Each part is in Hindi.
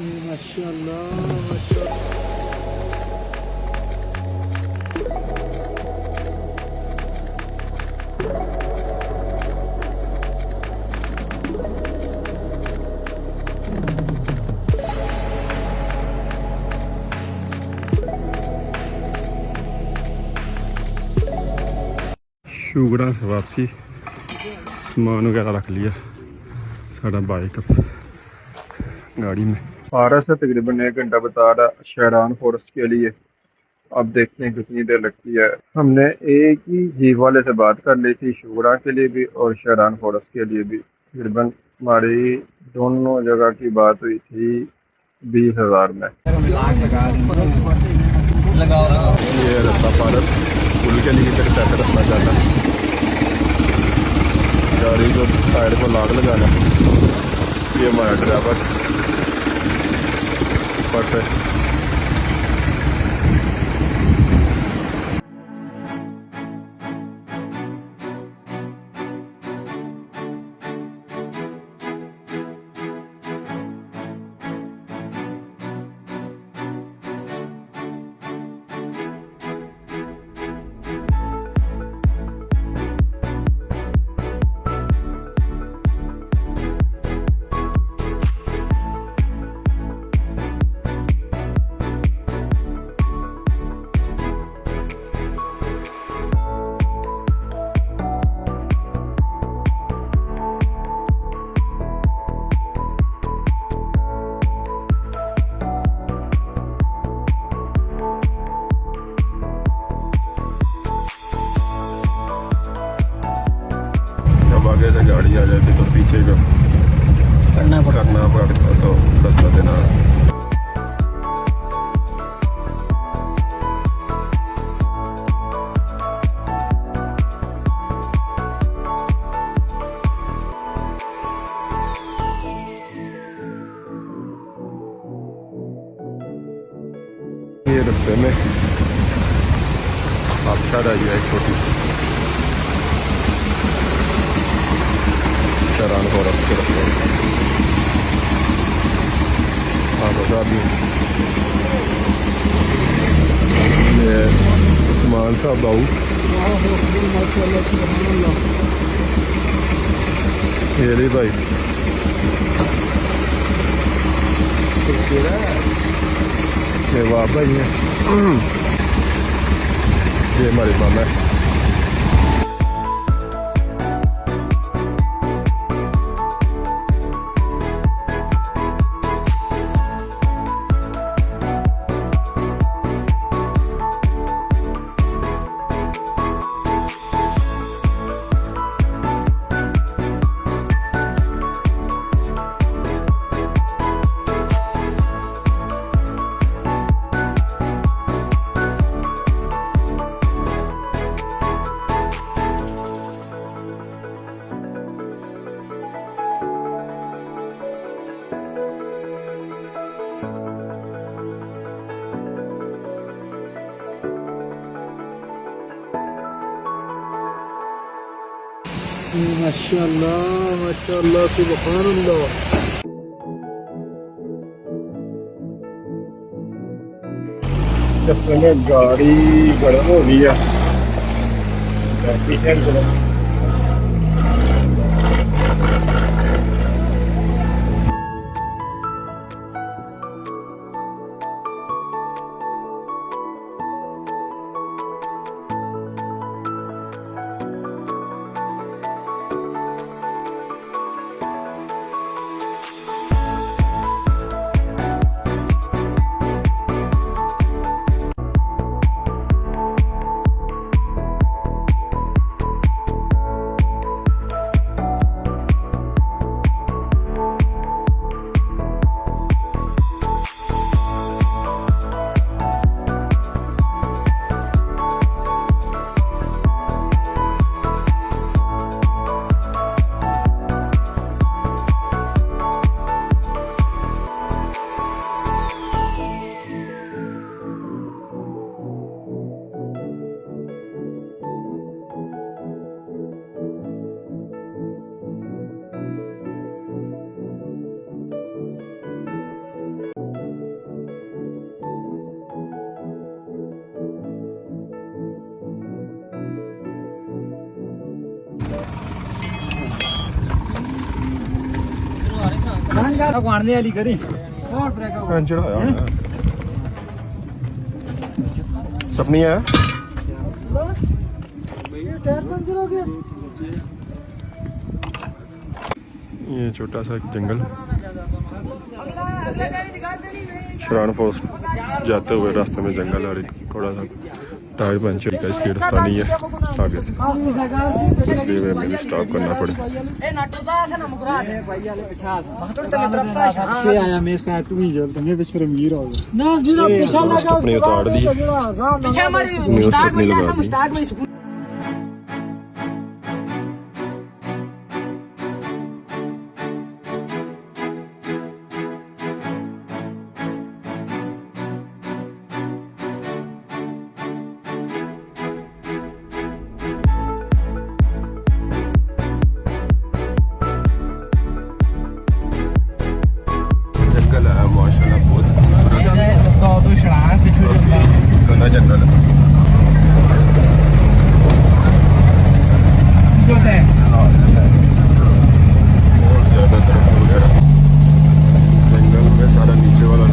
माशाल्लाह माशाल्लाह। शुगड़ा से वापसी सामान वगैरह रख लिया सारा बाइक गाड़ी में। पारा से तकरीबन 1 घंटा बता रहा शहरान फॉरेस्ट के लिए। अब देखते हैं कितनी देर लगती है। हमने एक ही जीप वाले से बात कर ली थी, शुगड़ा के लिए भी और शहरान फॉरेस्ट के लिए भी। तकरीबन हमारी दोनों जगह की बात हुई थी 20,000 में। ये रास्ता पारस पुल के लिए फिर ऐसे रखना चाहता है, गाड़ी को टायर को लाग लगाना। ये हमारा ड्राइवर परफेक्ट। आगे से गाड़ी आ जाती तो पीछे का करना पड़ता तो रास्ता देना। ये रास्ते में आबशार आई है एक छोटी सी शहरान फॉरेस्ट के रास्ते। हाँ बता दी ये उस्मान साहब बाऊ। ये ली भाई ये वाह भाई है। ये हमारी मामा है। माशाल्लाह माशाल्लाह सुभानअल्लाह। जब पहले गाड़ी गर्म हो गई है बैटरी है गर्म। गवाने वाली करी पंचर होया होना सपनी है टायर पंचर हो गया। ये छोटा सा एक जंगल शरान फॉरेस्ट जाते हुए रास्ते में जंगल और एक थोड़ा सा टायर पंचर का इसकी रास्ता नहीं है आगे से, इसलिए हमें भी स्टॉप करना पड़े। आया मैं इसका तू ही जल तुम्हें पिछले अमीर हो ना अपने उतार दी न्यूज़ अपनी लगा दी। जंगल है माशाल्लाह बहुत खूबसूरत घना जंगल है। बहुत ज्यादा दरख्त वगैरह जंगल में सारा नीचे वाला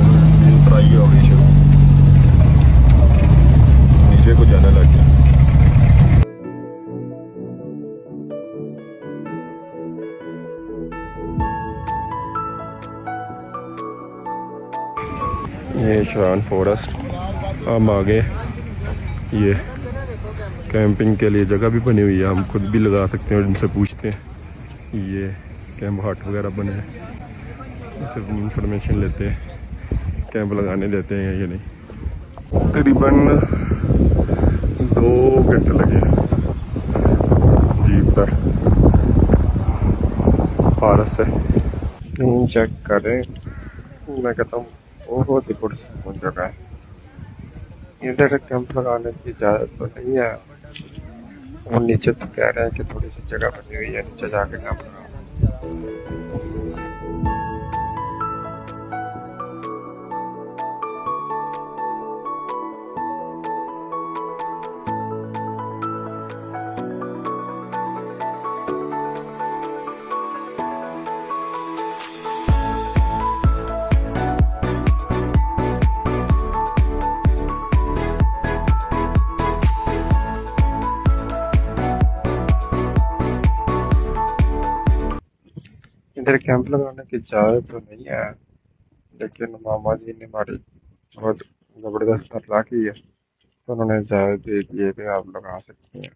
उतराई हो गई शुरू नीचे को जाने लग गया। ये शरान फॉरेस्ट हम आ गए। ये कैंपिंग के लिए जगह भी बनी हुई है, हम खुद भी लगा सकते हैं और इनसे पूछते हैं। ये कैंप हट वगैरह बने हैं, इससे इंफॉर्मेशन लेते हैं कैंप लगाने देते हैं या नहीं। तकरीबन 2 घंटे लगे जीप पर पारस से चेक करें। मैं कहता हूँ बहुत ही पुरसकून जगह है, इधर कैंप लगाने की इजाज़त तो नहीं है। और नीचे तो कह रहे हैं कि थोड़ी सी जगह बनी हुई है, नीचे जाके कैंप लगा सकते इधर कैंप लगाने की इजाज़त तो नहीं है, लेकिन मामा जी ने हमारी बहुत ज़बरदस्त सलाह की है तो उन्होंने इजाज़त दे दी है कि आप लगा सकते हैं।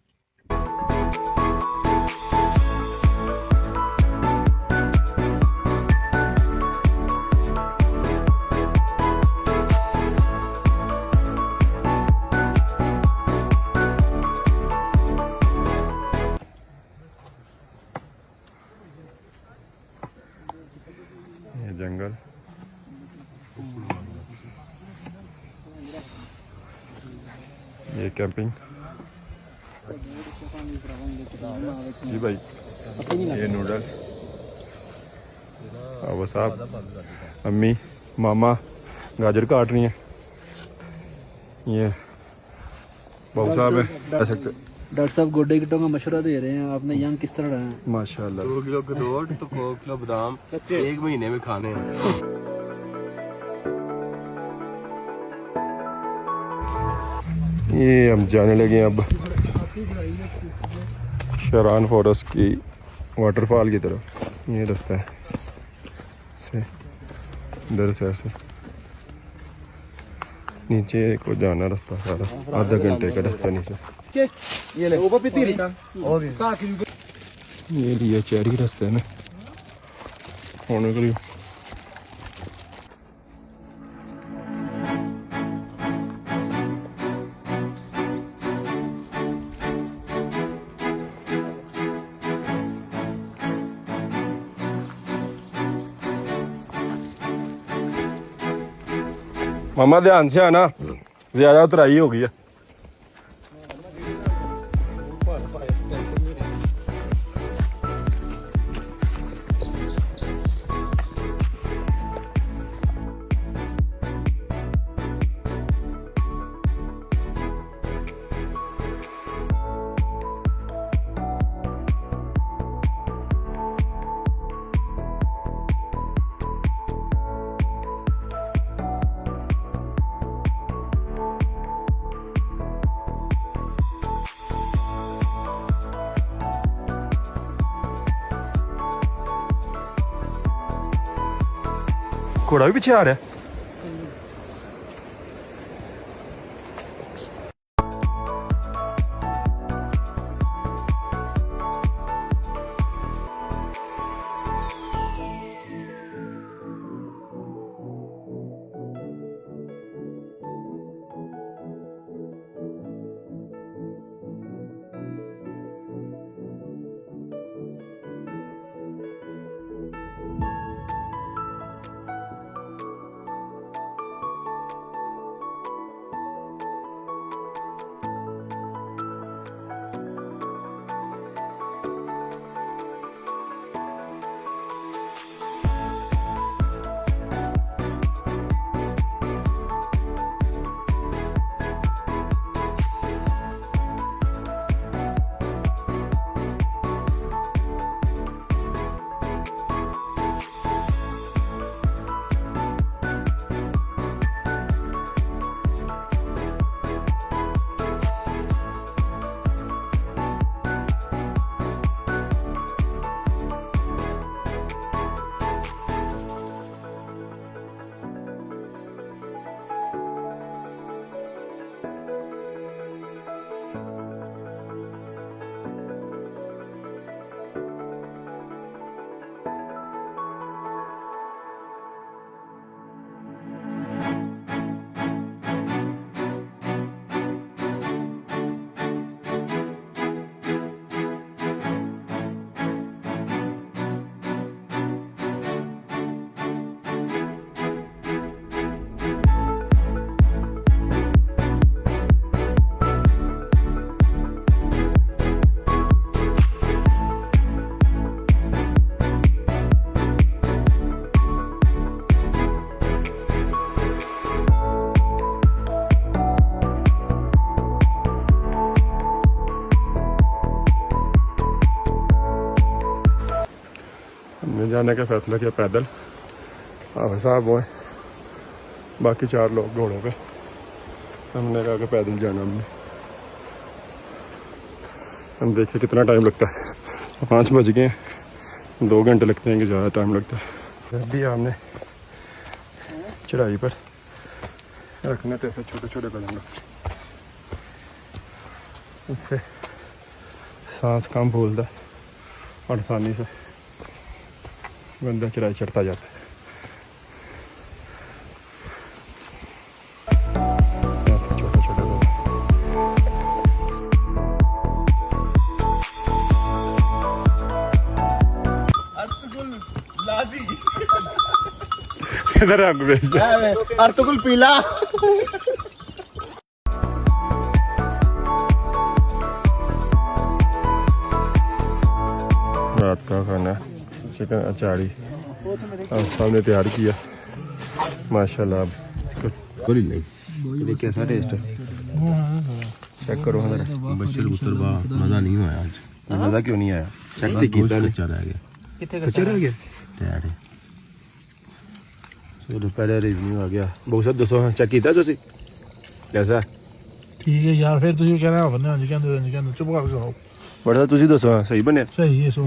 ये जंगल ये कैंपिंग जी भाई, ये नूडल्स वो साहब अम्मी मामा गाजर काट रही हैं। ये बाबू साहब है डॉक्टर साहब गोड्डे गिट्टों का मशवरा दे रहे हैं, आपने यंग किस तरह रहा है? माशाल्लाह। 2 किलो अखरोट तो 2 किलो बादाम 1 महीने में खाने हैं। ये हम जाने लगे अब शरान फॉरेस्ट की वाटरफॉल की तरफ। ये रास्ता है से इधर से ऐसे नीचे को जाना रास्ता सारा, आधा घंटे का रास्ता नीचे। ये लिए चेरी रास्ते में होने करीब मामा ध्यान से आना, ज्यादा उतराई हो गई है। घोड़ा भी पीछे आ रहा है। हमने जाने का फैसला किया पैदल। साहब वो बाकी 4 लोग घोड़ों पे, हमने कहा कि पैदल जाना हमने। हम देखिए कितना टाइम लगता है। 5 बज गए, 2 घंटे लगते हैं कि ज़्यादा टाइम लगता है। अभी हमने चढ़ाई पर रखने थे छोटे छोटे कदम, इससे सांस कम फूलता है और आसानी से बंदा चढ़ाई चढ़ता जाता है। छोटे छोटे इधर अर्तुगुल पीला। रात का खाना चिकन अचारी अब सामने तैयार किया माशाल्लाह। बोली नहीं, ये कैसा टेस्ट है? चेक करो जरा। बच्चे कबूतर बा मजा नहीं आया आज। मजा क्यों नहीं आया? चेक तो कीता नहीं, कच्चा रह गया। कच्चा रह गया तैयार है। चलो पहले रिव्यू आ गया। बहुत सब दसो चेक कीता तुसी कैसा? ठीक है यार, फिर तुझे कहना बनना जी कहंदे चुप कर जाओ। बड़ा तुसी दसो सही बने? सही है सो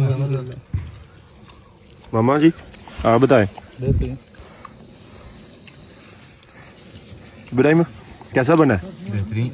मामा जी आप बताएं। इब्राहिम कैसा बना है? बेहतरीन।